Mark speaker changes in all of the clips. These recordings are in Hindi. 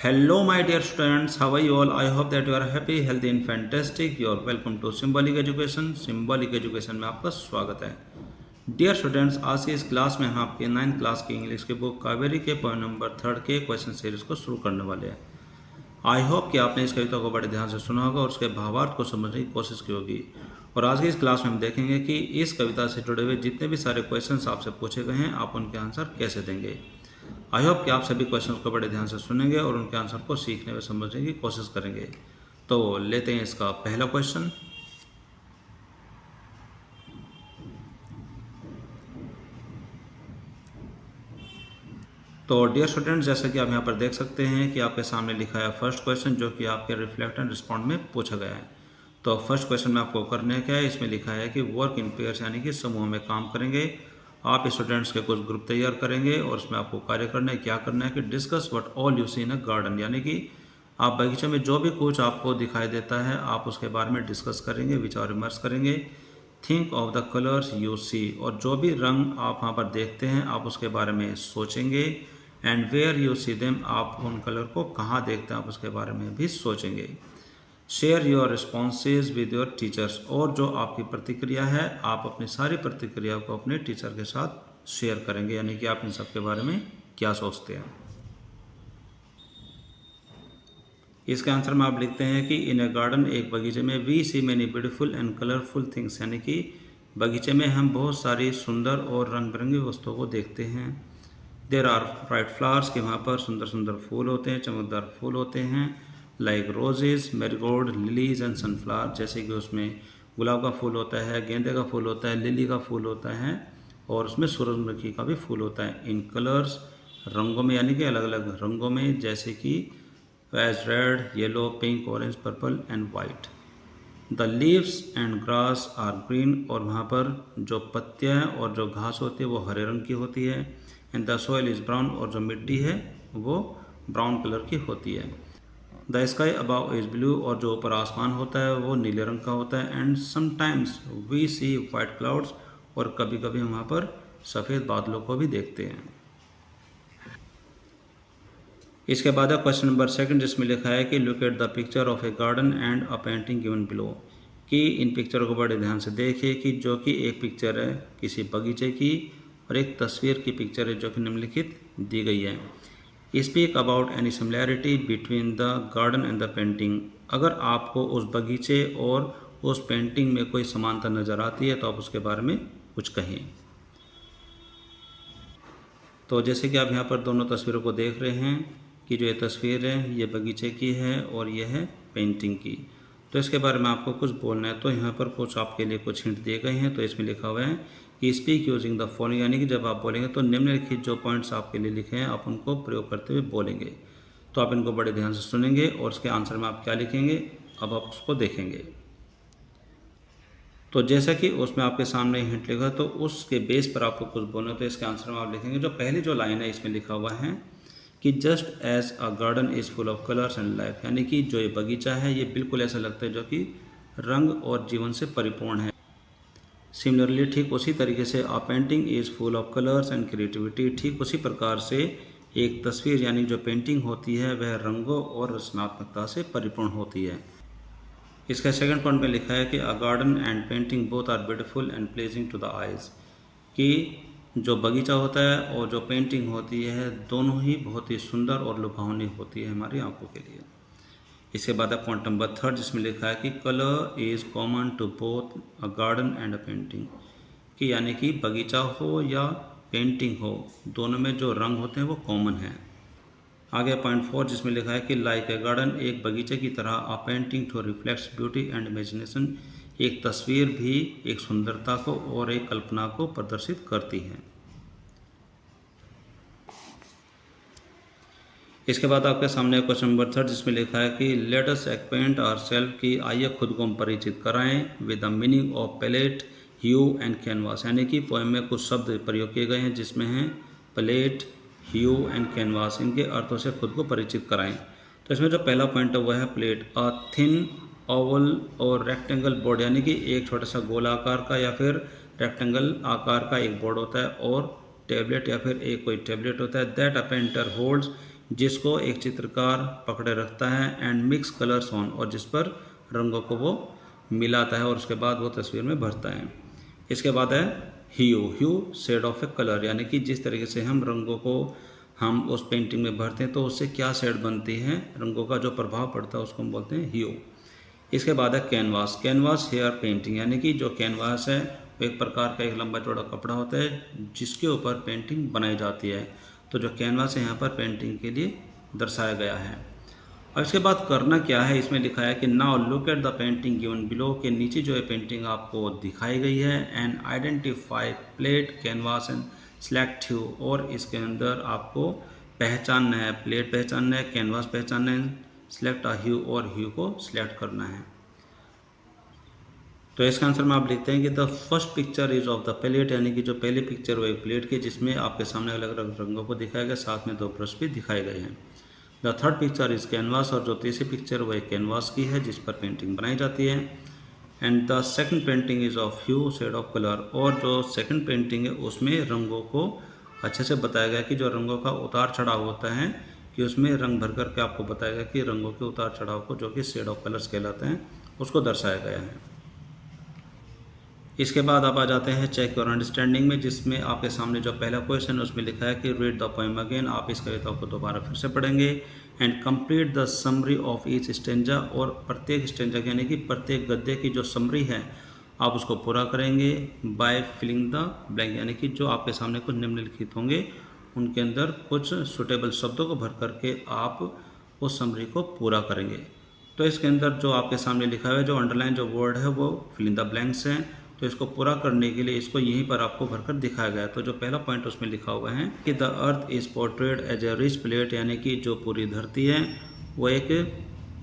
Speaker 1: Hello, my dear students. How are you all? I hope that you are happy, healthy, and fantastic. You are welcome to Symbolic Education. Symbolic Education में आपका स्वागत है. डियर स्टूडेंट्स, आज की इस क्लास में हम आपके 9th क्लास की इंग्लिश के बुक कावेरी के पोएम नंबर 3 के क्वेश्चन सीरीज को शुरू करने वाले हैं. आई होप कि आपने इस कविता को बड़े ध्यान से सुना होगा और उसके भावार्थ को समझने की कोशिश की होगी. और आज की इस क्लास में हम देखेंगे कि इस कविता से जुड़े हुए जितने भी सारे क्वेश्चंस आपसे पूछे गए हैं आप उनके आंसर कैसे देंगे. आई होप कि आप सभी क्वेश्चंस को बड़े ध्यान से सुनेंगे और उनके आंसर को सीखने व समझने की कोशिश करेंगे. तो लेते हैं इसका पहला क्वेश्चन. तो डियर स्टूडेंट्स, जैसा कि आप यहाँ पर देख सकते हैं कि आपके सामने लिखा है फर्स्ट क्वेश्चन, जो कि आपके रिफ्लेक्ट एंड रिस्पॉन्ड में पूछा गया है. तो फर्स्ट क्वेश्चन में आपको करने क्या है, इसमें लिखा है कि वर्क इन पेयर्स यानी कि समूह में काम करेंगे. आप स्टूडेंट्स के कुछ ग्रुप तैयार करेंगे और उसमें आपको कार्य करना है. क्या करना है कि discuss what all you see in a garden, यानी कि आप बगीचे में जो भी कुछ आपको दिखाई देता है आप उसके बारे में डिस्कस करेंगे, विचार विमर्श करेंगे. Think of the colours you see, और जो भी रंग आप वहाँ पर देखते हैं आप उसके बारे में सोचेंगे. And where you see them, आप उन कलर को कहाँ देखते हैं आप उसके बारे में भी सोचेंगे. Share your responses with your teachers, और जो आपकी प्रतिक्रिया है आप अपनी सारी प्रतिक्रिया को अपने टीचर के साथ शेयर करेंगे, यानी कि आप इन सब के बारे में क्या सोचते हैं. इसके आंसर में आप लिखते हैं कि इन ए गार्डन, एक बगीचे में, we see many beautiful and colourful things, यानी कि बगीचे में हम बहुत सारी सुंदर और रंग बिरंगी वस्तुओं को देखते हैं. देर आर ब्राइट फ्लावर्स, के वहाँ पर सुंदर सुंदर फूल होते हैं, चमकदार फूल होते हैं. Like roses, marigold, lilies and sunflower, जैसे कि उसमें गुलाब का फूल होता है, गेंदे का फूल होता है, लिली का फूल होता है और उसमें सूरजमुखी का भी फूल होता है. इन कलर्स, रंगों में, यानी कि अलग अलग रंगों में, जैसे कि as red, yellow, pink, orange, purple and white. The leaves and grass are green, और वहाँ पर जो पत्तियाँ और जो घास होती है वो हरे रंग की होती है. And the soil is brown, और जो मिट्टी है वो ब्राउन कलर की होती है. The sky above is blue, और जो ऊपर आसमान होता है वो नीले रंग का होता है. And sometimes we see white clouds, और कभी कभी हम वहाँ पर सफ़ेद बादलों को भी देखते हैं. इसके बाद क्वेश्चन नंबर 2 जिसमें लिखा है कि look at the picture of A garden and a painting given below, कि इन पिक्चरों को बड़े ध्यान से देखिए कि जो कि एक पिक्चर है किसी बगीचे की और एक तस्वीर की पिक्चर है जो कि निम्नलिखित दी गई है. Speak about any similarity between the garden and the painting, अगर आपको उस बगीचे और उस पेंटिंग में कोई समानता नज़र आती है तो आप उसके बारे में कुछ कहें. तो जैसे कि आप यहाँ पर दोनों तस्वीरों को देख रहे हैं कि जो ये तस्वीर है ये बगीचे की है और ये है पेंटिंग की. तो इसके बारे में आपको कुछ बोलना है. तो यहाँ पर कुछ आपके लिए कुछ हिंट दिए गए हैं. तो इसमें लिखा हुआ है कि स्पीक यूजिंग द फॉलोइंग, यानी कि जब आप बोलेंगे तो निम्नलिखित जो पॉइंट्स आपके लिए लिखे हैं आप उनको प्रयोग करते हुए बोलेंगे. तो आप इनको बड़े ध्यान से सुनेंगे और उसके आंसर में आप क्या लिखेंगे अब आप उसको देखेंगे. तो जैसा कि उसमें आपके सामने हिंट लिखा तो उसके बेस पर आपको कुछ बोलना. तो इसके आंसर में आप लिखेंगे, जो पहली जो लाइन है इसमें लिखा हुआ है कि just as a garden is full of colours and life, यानी कि जो ये बगीचा है ये बिल्कुल ऐसा लगता है जो कि रंग और जीवन से परिपूर्ण है. सिमिलरली, ठीक उसी तरीके से अ painting is full of colours and creativity, ठीक उसी प्रकार से एक तस्वीर यानी जो पेंटिंग होती है वह रंगों और रचनात्मकता से परिपूर्ण होती है. इसका सेकंड पॉइंट में लिखा है कि a garden and painting both are beautiful and pleasing to the eyes, कि जो बगीचा होता है और जो पेंटिंग होती है दोनों ही बहुत ही सुंदर और लुभावनी होती है हमारी आंखों के लिए. इसके बाद पॉइंट नंबर 3 जिसमें लिखा है कि colour is common to both a garden and a painting, कि यानी कि बगीचा हो या पेंटिंग हो दोनों में जो रंग होते हैं वो कॉमन है. आगे पॉइंट 4 जिसमें लिखा है कि लाइक ए गार्डन, एक बगीचे की तरह, a painting too reflects beauty and imagination, एक तस्वीर भी एक सुंदरता को और एक कल्पना को प्रदर्शित करती है. इसके बाद आपके सामने क्वेश्चन नंबर 3 जिसमें लिखा है कि लेट अस एक्वेंट आवरसेल्फ, की आइए खुद को हम परिचित कराएं with the meaning of palette, hue and canvas, यानी कि पोएम में कुछ शब्द प्रयोग किए गए हैं जिसमें हैं पैलेट, ह्यू एंड कैनवास, इनके अर्थों से खुद को परिचित कराएं. तो इसमें जो पहला पॉइंट है वह है प्लेट, अ थिन ओवल और रेक्टेंगल बोर्ड, यानी कि एक छोटा सा गोलाकार का या फिर रेक्टेंगल आकार का एक बोर्ड होता है, और टेबलेट या फिर एक कोई टेबलेट होता है. दैट अ पेंटर होल्ड्स, जिसको एक चित्रकार पकड़े रखता है, एंड मिक्स कलर्स ऑन, और जिस पर रंगों को वो मिलाता है और उसके बाद वो तस्वीर में भरता है। इसके बाद है ह्यू। ह्यू शेड ऑफ ए कलर, यानी कि जिस तरीके से हम रंगों को हम उस पेंटिंग में भरते हैं तो उससे क्या शेड बनती है, रंगों का जो प्रभाव पड़ता है उसको हम बोलते हैं ह्यू। इसके बाद है कैनवास। कैनवास हेयर पेंटिंग, यानी कि जो कैनवास है वो एक प्रकार का एक लंबा चौड़ा कपड़ा होता है जिसके ऊपर पेंटिंग बनाई जाती है। तो जो कैनवास है यहाँ पर पेंटिंग के लिए दर्शाया गया है। अब इसके बाद करना क्या है, इसमें लिखा है कि now look at the painting given below, के नीचे जो है पेंटिंग आपको दिखाई गई है, and identify plate canvas and select hue, और इसके अंदर आपको पहचानना है, प्लेट पहचानना है, कैनवास पहचानना है, सेलेक्ट अ ह्यू, और ह्यू को सिलेक्ट करना है। तो इसका आंसर में आप लिखते हैं कि the first picture is of the plate, यानी कि जो पहली पिक्चर वो एक प्लेट की जिसमें आपके सामने अलग अलग रंगों को दिखाया गया, साथ में 2 ब्रश भी दिखाए गए हैं। The third picture is canvas, और जो तीसरी पिक्चर वो एक कैनवास की है जिस पर पेंटिंग बनाई जाती है। And the second painting is of hue shade of colour, और जो सेकंड पेंटिंग है उसमें रंगों को अच्छे से बताया गया कि जो रंगों का उतार चढ़ाव होता है कि उसमें रंग भर करके आपको बताया गया कि रंगों के उतार चढ़ाव को, जो कि शेड ऑफ कलर्स कहलाते हैं, उसको दर्शाया गया है। इसके बाद आप आ जाते हैं चेक योर अंडरस्टैंडिंग में, जिसमें आपके सामने जो पहला क्वेश्चन है उसमें लिखा है कि रीड द पोएम अगेन, आप इस कविता को दोबारा फिर से पढ़ेंगे, and complete the summary of each stanza, और प्रत्येक स्टेंजा यानी कि प्रत्येक गद्य की जो समरी है आप उसको पूरा करेंगे बाय फिलिंग द ब्लैंक, यानी कि जो आपके सामने कुछ निम्नलिखित होंगे उनके अंदर कुछ सुटेबल शब्दों को भर करके आप उस समरी को पूरा करेंगे। तो इसके अंदर जो आपके सामने लिखा हुआ है, जो अंडरलाइन जो वर्ड है वो फिल इन द ब्लैंक्स हैं, तो इसको पूरा करने के लिए इसको यहीं पर आपको भरकर दिखाया गया है। तो जो पहला पॉइंट उसमें लिखा हुआ है कि the earth is portrayed as a rich plate, यानी कि जो पूरी धरती है वो एक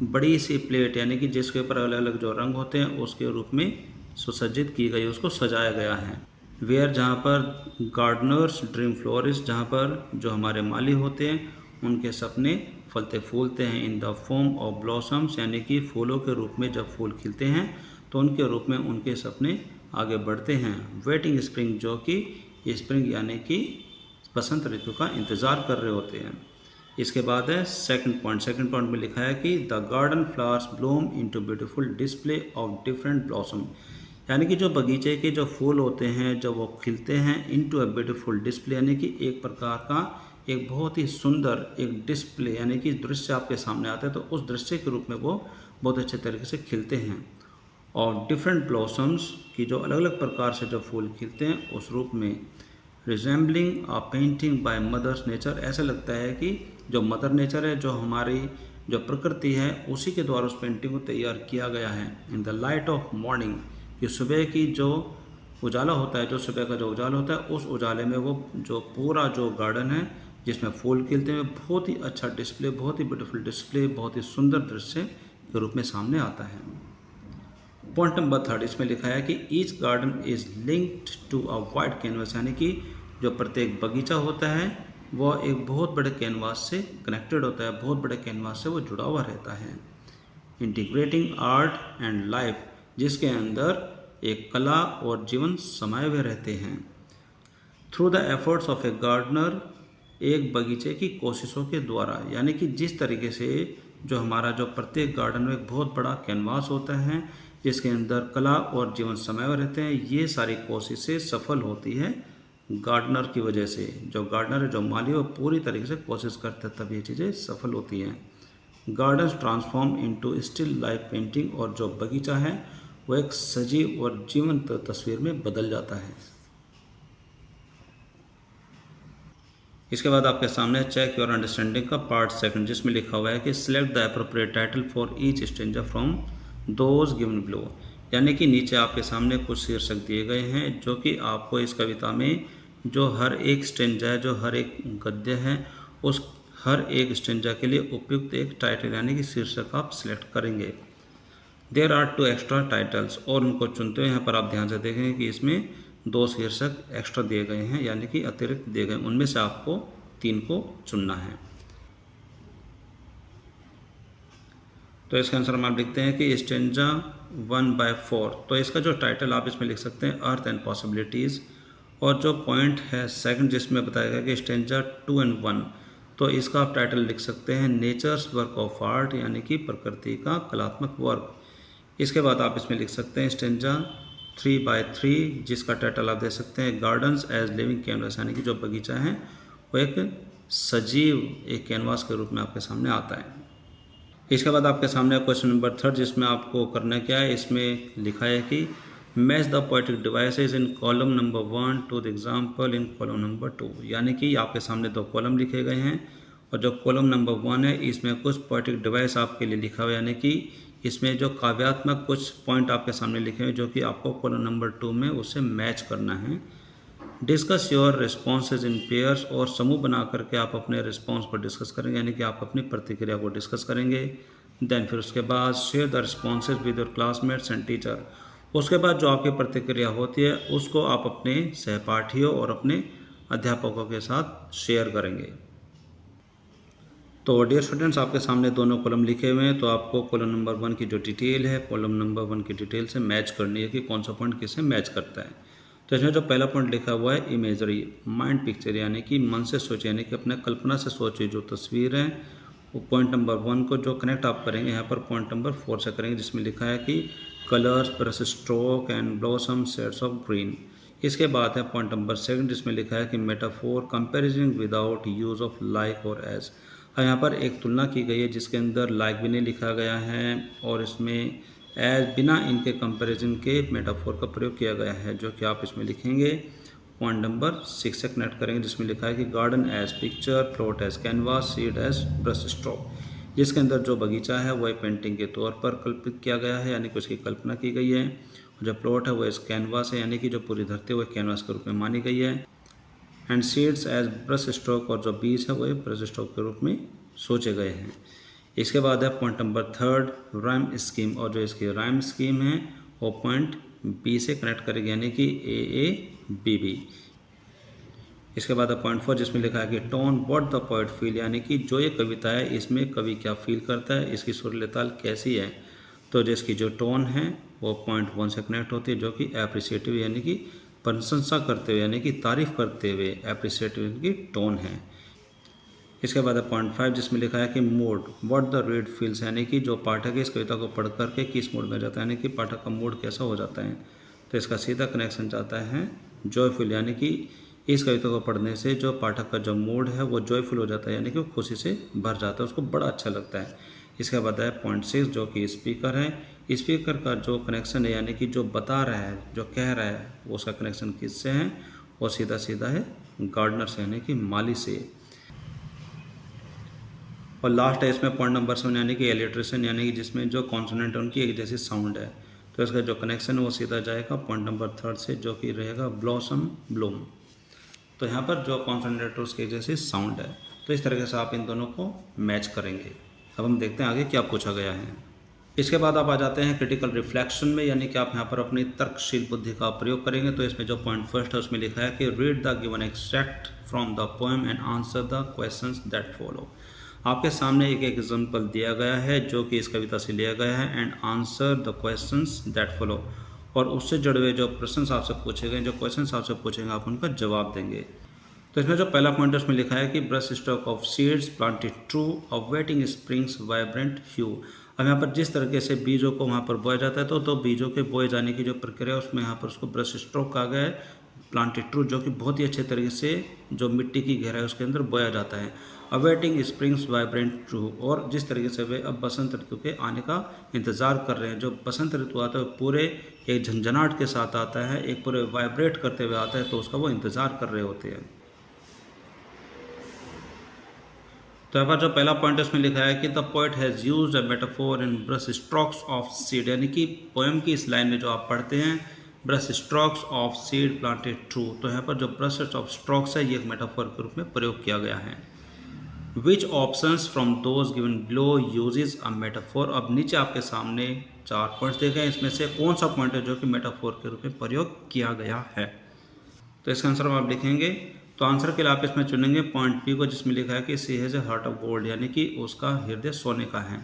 Speaker 1: बड़ी सी प्लेट, यानी कि जिसके ऊपर अलग अलग जो रंग होते हैं उसके रूप में सुसज्जित की गई, उसको सजाया गया है। वेयर, जहाँ पर गार्डनर्स ड्रीम फ्लोरिस्ट, जहाँ पर जो हमारे माली होते हैं उनके सपने फलते फूलते हैं, in the form of blossoms, यानी कि फूलों के रूप में जब फूल खिलते हैं तो उनके रूप में उनके सपने आगे बढ़ते हैं। वेटिंग स्प्रिंग, जो कि स्प्रिंग यानी कि बसंत ऋतु का इंतज़ार कर रहे होते हैं। इसके बाद है सेकंड पॉइंट में लिखा है कि the garden flowers Bloom into beautiful display of different blossom, यानी कि जो बगीचे के जो फूल होते हैं जब वो खिलते हैं इनटू अ ब्यूटीफुल डिस्प्ले, यानी कि एक प्रकार का एक बहुत ही सुंदर एक डिस्प्ले, यानी कि दृश्य आपके सामने आता है तो उस दृश्य के रूप में वो बहुत अच्छे तरीके से खिलते हैं। और डिफरेंट ब्लॉसम्स की जो अलग अलग प्रकार से जो फूल खिलते हैं उस रूप में, resembling a painting by mother's nature, ऐसा लगता है कि जो मदर नेचर है, जो हमारी जो प्रकृति है उसी के द्वारा उस पेंटिंग को तैयार किया गया है। In the light of morning, कि सुबह की जो उजाला होता है, जो सुबह का जो उजाला होता है उस उजाले में वो जो पूरा जो गार्डन है जिसमें फूल खिलते हैं बहुत ही अच्छा डिस्प्ले, बहुत ही ब्यूटीफुल डिस्प्ले, बहुत ही सुंदर दृश्य के रूप में सामने आता है। पॉइंट नंबर 3 इसमें लिखा है कि each garden is linked to a wide canvas, यानी कि जो प्रत्येक बगीचा होता है वह एक बहुत बड़े कैनवास से कनेक्टेड होता है, बहुत बड़े कैनवास से वो जुड़ा हुआ रहता है। इंटीग्रेटिंग आर्ट एंड लाइफ, जिसके अंदर एक कला और जीवन समाये हुए रहते हैं। Through the efforts of a gardener, एक बगीचे की कोशिशों के द्वारा, यानी कि जिस तरीके से जो हमारा जो प्रत्येक गार्डन में एक बहुत बड़ा कैनवास होता है जिसके अंदर कला और जीवन समाये हुए रहते हैं, ये सारी कोशिशें सफल होती है गार्डनर की वजह से। जो गार्डनर है, जो माली, वो पूरी तरीके से कोशिश करते हैं तब ये चीज़ें सफल होती हैं। Garden transform into still life painting, और जो बगीचा है वो एक सजीव और जीवंत तस्वीर में बदल जाता है। इसके बाद आपके सामने चेक योर अंडरस्टैंडिंग का पार्ट 2, जिसमें लिखा हुआ है कि select the appropriate title for each stanza from those given below, यानी कि नीचे आपके सामने कुछ शीर्षक दिए गए हैं जो कि आपको इस कविता में जो हर एक स्टेंजा है, जो हर एक गद्य है, उस हर एक स्टेंजा के लिए उपयुक्त एक टाइटल यानी कि शीर्षक आप सिलेक्ट करेंगे। देयर आर 2 एक्स्ट्रा टाइटल्स, और उनको चुनते हुए यहाँ पर आप ध्यान से देखेंगे कि इसमें 2 शीर्षक एक्स्ट्रा दिए गए हैं, यानी कि अतिरिक्त दिए गए, उनमें से आपको 3 को चुनना है। तो इसका आंसर हम आप लिखते हैं कि स्टेंजा 1/4, तो इसका जो टाइटल आप इसमें लिख सकते हैं अर्थ एंड पॉसिबिलिटीज़, और जो पॉइंट है 2 जिसमें बताया गया कि स्टेंजा 2 and 1, तो इसका आप टाइटल लिख सकते हैं नेचर्स वर्क ऑफ आर्ट, यानी कि प्रकृति का कलात्मक वर्क। इसके बाद आप इसमें लिख सकते हैं स्टेंजा 3/3, जिसका टाइटल आप दे सकते हैं गार्डन्स एज लिविंग कैनवास, यानी कि जो बगीचा है वो एक सजीव एक कैनवास के रूप में आपके सामने आता है। इसके बाद आपके सामने क्वेश्चन नंबर 3, जिसमें आपको करना क्या है, इसमें लिखा है कि match the poetic devices in column number 1 to the example in column number 2, यानी कि आपके सामने 2 कॉलम लिखे गए हैं और जो कॉलम नंबर 1 है इसमें कुछ पोएटिक डिवाइस आपके लिए लिखा हुआ है, यानी कि इसमें जो काव्यात्मक कुछ पॉइंट आपके सामने लिखे हुए जो कि आपको कॉलम नंबर 2 में उससे मैच करना है। Discuss your responses in pairs, और समूह बना करके आप अपने रिस्पॉन्स को डिस्कस करेंगे, यानी कि आप अपनी प्रतिक्रिया को डिस्कस करेंगे। देन फिर उसके बाद share the responses with your classmates and teacher, उसके बाद जो आपकी प्रतिक्रिया होती है उसको आप अपने सहपाठियों और अपने अध्यापकों के साथ शेयर करेंगे। तो डियर स्टूडेंट्स, आपके सामने दोनों कॉलम लिखे हुए हैं, तो आपको कॉलम नंबर 1 की जो डिटेल है कॉलम नंबर 1 की डिटेल से मैच करनी है कि कौन सा पॉइंट किससे मैच करता है। तो इसमें जो पहला पॉइंट लिखा हुआ है इमेजरी माइंड पिक्चर, यानी कि मन से सोचे, यानी कि अपने कल्पना से सोचे जो तस्वीर है, वो पॉइंट नंबर 1 को जो कनेक्ट आप करेंगे यहाँ पर पॉइंट नंबर 4 से करेंगे, जिसमें लिखा है कि colours brush stroke and blossom shades of green. इसके बाद है पॉइंट नंबर 2, जिसमें लिखा है कि metaphor comparison without use of like और एज। यहाँ पर एक तुलना की गई है जिसके अंदर लाइक भी नहीं लिखा गया है और इसमें एज बिना इनके कंपैरिजन के मेटाफोर का प्रयोग किया गया है, जो कि आप इसमें लिखेंगे पॉइंट नंबर 6 से कनेक्ट करेंगे, जिसमें लिखा है कि garden as picture, plot as canvas, seed as brush stroke, जिसके अंदर जो बगीचा है वह पेंटिंग के तौर पर कल्पित किया गया है, यानी कि उसकी कल्पना की गई है। जो प्लॉट है वह इस कैनवास है, यानी कि जो पूरी धरती है वह कैनवास के रूप में मानी गई है। And seeds as brush stroke, और जो बीज है वह ब्रश स्ट्रोक के रूप में सोचे गए हैं। इसके बाद है पॉइंट नंबर 3 राइम स्कीम, और जो इसकी राइम स्कीम है वो पॉइंट बी से कनेक्ट करेगी, यानी कि AABB। इसके बाद है पॉइंट 4, जिसमें लिखा है कि tone what the poet feel, यानी कि जो ये कविता है इसमें कवि क्या फील करता है, इसकी सुर ताल कैसी है। तो जो इसकी जो टोन है वो पॉइंट 1 से कनेक्ट होती है, जो कि एप्रिसिएटिव, यानी कि प्रशंसा करते हुए, यानी कि तारीफ करते हुए एप्रिसिएटिव की टोन है। इसके बाद है पॉइंट 5, जिसमें लिखा है कि mood what the read feels, यानी कि जो पाठक है इस कविता को पढ़ करके किस मूड में जाता है, यानी कि पाठक का मूड कैसा हो जाता है। तो इसका सीधा कनेक्शन जाता है जॉयफुल, यानी कि इस कविता को पढ़ने से जो पाठक का जो मूड है वो जॉयफुल हो जाता है, यानी कि वो खुशी से भर जाता है, उसको बड़ा अच्छा लगता है। इसके बाद है पॉइंट 6, जो कि स्पीकर है। स्पीकर का जो कनेक्शन है, यानी कि जो बता रहा है, जो कह रहा है, वो उसका कनेक्शन किससे है, वो सीधा सीधा है गार्डनर से, यानी कि माली से। और लास्ट है इसमें पॉइंट नंबर 7, यानी कि एलिट्रेशन, यानी कि जिसमें जो कॉन्सोनेंट है उनकी एक जैसी साउंड है। तो इसका जो कनेक्शन है वो सीधा जाएगा पॉइंट नंबर 3 से, जो कि रहेगा ब्लॉसम ब्लूम। तो यहाँ पर जो कॉन्सोनेंट है उसकी एक जैसी साउंड है। तो इस तरीके से आप इन दोनों को मैच करेंगे। अब हम देखते हैं आगे क्या पूछा गया है। इसके बाद आप आ जाते हैं क्रिटिकल रिफ्लेक्शन में, यानी कि आप यहाँ पर अपनी तर्कशील बुद्धि का प्रयोग करेंगे। तो इसमें जो पॉइंट फर्स्ट है उसमें लिखा है कि read the given extract from the poem and answer the questions that follow. आपके सामने एक एग्जाम्पल दिया गया है जो कि इस कविता से लिया गया है, and answer the questions that follow, और उससे जुड़े हुए जो प्रश्न आपसे पूछे गए, जो क्वेश्चन आपसे पूछेंगे आप उनका जवाब देंगे। तो इसमें जो पहला पॉइंट है उसमें लिखा है कि brush stroke of seeds planted true of waiting springs vibrant hue. अब यहाँ पर जिस तरीके से बीजों को वहाँ पर बोया जाता है तो बीजों के बोए जाने की जो प्रक्रिया है उसमें यहाँ पर उसको ब्रश स्ट्रोक कहा गया है, प्लांटेड ट्रू, जो कि बहुत ही अच्छे तरीके से जो मिट्टी की गहराई उसके अंदर बोया जाता है। अवेटिंग स्प्रिंग्स वाइब्रेंट ट्रू, और जिस तरीके से वे अब बसंत ऋतु के आने का इंतज़ार कर रहे हैं। जो बसंत ऋतु आता है पूरे एक झंझनाहट के साथ आता है, एक पूरे वाइब्रेट करते हुए आता है, तो उसका वो इंतज़ार कर रहे होते हैं। तो यहाँ पर जो पहला पॉइंट उसमें लिखा है कि the poet has used a metaphor in brush strokes of seed, यानी कि पोएम की इस लाइन में जो आप पढ़ते हैं brush strokes of seed planted true, तो यहाँ पर जो ब्रश ऑफ स्ट्रोक्स है ये एक मेटाफोर के रूप में प्रयोग किया गया है। Which options from those given below uses a metaphor. अब नीचे आपके सामने 4 पॉइंट्स देखे हैं, इसमें से कौन सा पॉइंट है जो कि मेटाफोर के रूप में प्रयोग किया गया है। तो इसका आंसर आप लिखेंगे। तो आंसर के लिए आप इसमें चुनेंगे पॉइंट पी को, जिसमें लिखा है कि she has a heart of gold, यानी कि उसका हृदय सोने का है।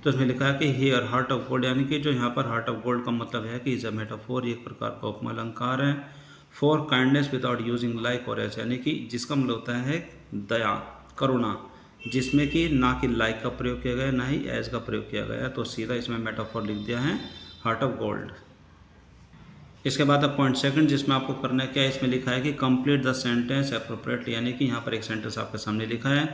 Speaker 1: तो इसमें लिखा है कि हियर हार्ट ऑफ गोल्ड, यानी कि जो यहाँ पर हार्ट ऑफ गोल्ड का मतलब है कि इज अ मेटाफोर, एक प्रकार का उपमा अलंकार है। For kindness without using like और एज, यानी कि जिसका मतलब होता है दया, करुणा, जिसमें कि ना कि लाइक का प्रयोग किया गया है, ना ही एज का प्रयोग किया गया है, तो सीधा इसमें मेटाफोर लिख दिया है हार्ट ऑफ गोल्ड। इसके बाद अब पॉइंट सेकंड जिसमें आपको करना है क्या, इसमें लिखा है कि कंप्लीट द सेंटेंस अप्रोप्रिएटली, यानी कि यहाँ पर एक सेंटेंस आपके सामने लिखा है,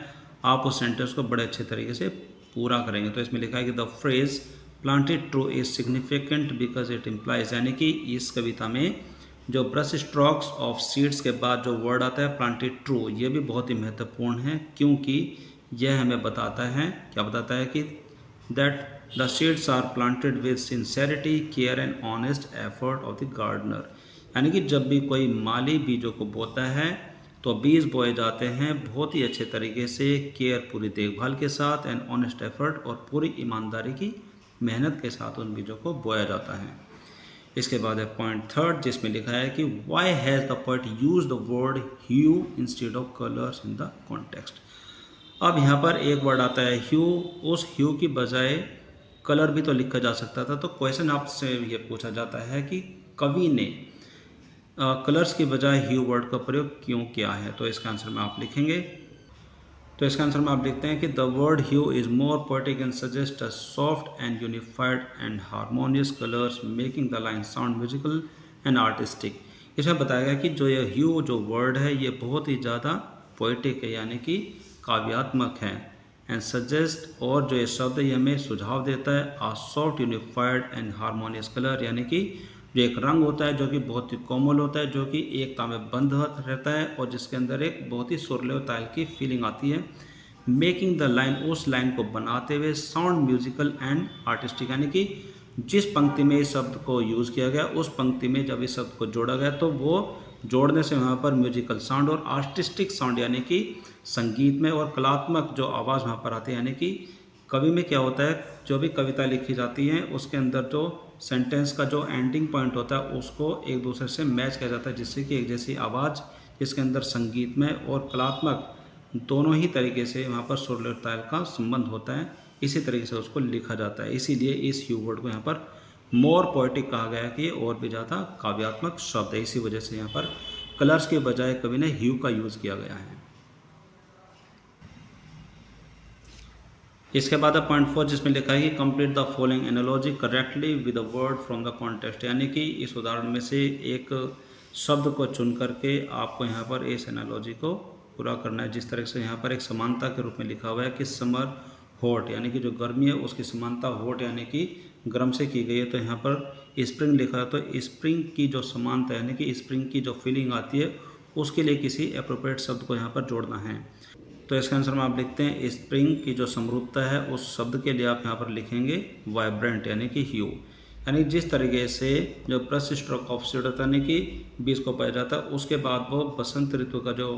Speaker 1: आप उस सेंटेंस को बड़े अच्छे तरीके से पूरा करेंगे। तो इसमें लिखा है कि the phrase planted true is significant because it implies, यानी कि इस कविता में जो ब्रश स्ट्रोक्स ऑफ सीड्स के बाद जो वर्ड आता है प्लांटेड ट्रू, ये भी बहुत ही महत्वपूर्ण है, क्योंकि यह हमें बताता है, क्या बताता है कि that the seeds are planted with sincerity care and honest effort of the gardener, यानी कि जब भी कोई माली बीजों को बोता है तो बीज बोए जाते हैं बहुत ही अच्छे तरीके से, केयर पूरी देखभाल के साथ, एंड ऑनेस्ट एफर्ट और पूरी ईमानदारी की मेहनत के साथ उन बीजों को बोया जाता है। इसके बाद है पॉइंट थर्ड जिसमें लिखा है कि why has the poet use the word hue instead of colours in the context. अब यहाँ पर एक वर्ड आता है ह्यू, उस ह्यू की बजाय कलर भी तो लिखा जा सकता था। तो क्वेश्चन आपसे ये पूछा जाता है कि कवि ने कलर्स की बजाय ह्यू वर्ड का प्रयोग क्यों किया है, तो इसका आंसर में आप लिखेंगे। तो इसका आंसर में आप लिखते हैं कि the word hue is more poetic and suggest a soft and unified and harmonious colours making the line sound musical and artistic. इसमें बताया गया कि जो ये ह्यू जो वर्ड है ये बहुत ही ज़्यादा पोएटिक है, यानी कि काव्यात्मक है, एंड सजेस्ट, और जो ये शब्द ये हमें सुझाव देता है a soft unified and harmonious colour, यानी कि जो एक रंग होता है जो कि बहुत ही कोमल होता है, जो कि एकता में बंध रहता है और जिसके अंदर एक बहुत ही सुरीले और ताल की फीलिंग आती है। मेकिंग द लाइन, उस लाइन को बनाते हुए साउंड म्यूजिकल एंड आर्टिस्टिक, यानी कि जिस पंक्ति में इस शब्द को यूज़ किया गया उस पंक्ति में जब इस शब्द को जोड़ा गया तो वो जोड़ने से वहाँ पर म्यूजिकल साउंड और आर्टिस्टिक साउंड, यानी कि संगीत में और कलात्मक जो आवाज़ वहाँ पर आती है। यानी कि कवि में क्या होता है, जो भी कविता लिखी जाती है उसके अंदर जो सेंटेंस का जो एंडिंग पॉइंट होता है उसको एक दूसरे से मैच किया जाता है, जिससे कि एक जैसी आवाज़, इसके अंदर संगीत में और कलात्मक दोनों ही तरीके से वहाँ पर सुर और ताल का संबंध होता है, इसी तरीके से उसको लिखा जाता है। इसीलिए इस ह्यू वर्ड को यहाँ पर मोर पोएटिक कहा गया कि और भी ज़्यादा काव्यात्मक शब्द है, इसी वजह से यहाँ पर कलर्स के बजाय कवि ने ह्यू का यूज़ किया गया है। इसके बाद अब पॉइंट 4 जिसमें लिखा है कि complete the following analogy correctly with a word from the context, यानी कि इस उदाहरण में से एक शब्द को चुन करके आपको यहाँ पर इस एनालॉजी को पूरा करना है। जिस तरह से यहाँ पर एक समानता के रूप में लिखा हुआ है कि समर हॉट, यानी कि जो गर्मी है उसकी समानता हॉट यानी कि गर्म से की गई है। तो यहाँ पर स्प्रिंग लिखा है, तो स्प्रिंग की जो समानता यानी कि स्प्रिंग की जो फीलिंग आती है उसके लिए किसी अप्रोप्रिएट शब्द को यहाँ पर जोड़ना है। तो इसका आंसर में आप लिखते हैं स्प्रिंग की जो समरूपता है उस शब्द के लिए आप यहाँ पर लिखेंगे वाइब्रेंट, यानी कि ह्यू। यानी जिस तरीके से जो ब्रश स्ट्रोक ऑफ सीड होता है यानी कि बीज को पाया जाता है, उसके बाद वो बसंत ऋतु का जो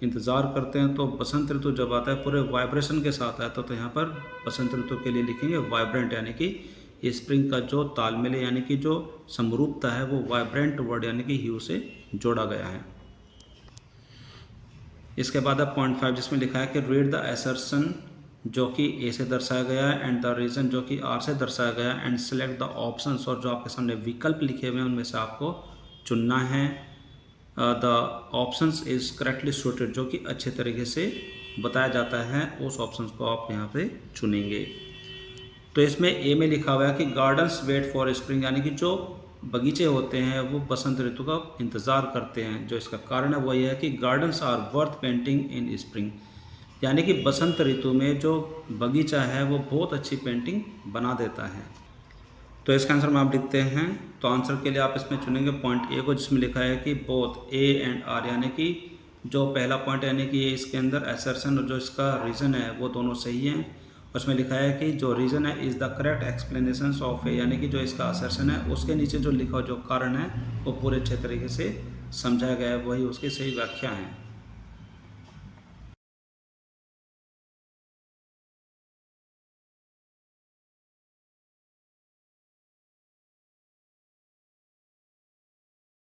Speaker 1: इंतज़ार करते हैं, तो बसंत ऋतु जब आता है पूरे वाइब्रेशन के साथ आता है, तो यहाँ पर बसंत ऋतु के लिए लिखेंगे वाइब्रेंट, यानी कि स्प्रिंग का जो तालमेल यानी कि जो समरूपता है वो वाइब्रेंट वर्ड यानी कि ह्यू से जोड़ा गया है। इसके बाद अब पॉइंट 5 जिसमें लिखा है कि रीड द असर्शन जो कि ए से दर्शाया गया है एंड द रीजन जो कि आर से दर्शाया गया है एंड सेलेक्ट द ऑप्शंस, और जो आपके सामने विकल्प लिखे हुए हैं उनमें से आपको चुनना है the options is correctly suited, जो कि अच्छे तरीके से बताया जाता है उस ऑप्शंस को आप यहाँ पे चुनेंगे। तो इसमें ए में लिखा हुआ है कि गार्डन्स वेट फॉर स्प्रिंग, यानी कि जो बगीचे होते हैं वो बसंत ऋतु का इंतज़ार करते हैं। जो इसका कारण है वो ये है कि gardens are worth painting in spring, यानी कि बसंत ऋतु में जो बगीचा है वो बहुत अच्छी पेंटिंग बना देता है। तो इसका आंसर में आप लिखते हैं। तो आंसर के लिए आप इसमें चुनेंगे पॉइंट ए को, जिसमें लिखा है कि बोथ ए एंड आर, यानी कि जो पहला पॉइंट यानी कि इसके अंदर असर्शन और जो इसका रीज़न है वो दोनों सही हैं। उसमें लिखा है कि जो रीज़न है is the correct explanation of A, यानी कि जो इसका असर्शन है उसके नीचे जो लिखा जो कारण है वो पूरे अच्छे तरीके से समझाया गया है, वही उसकी सही व्याख्या है।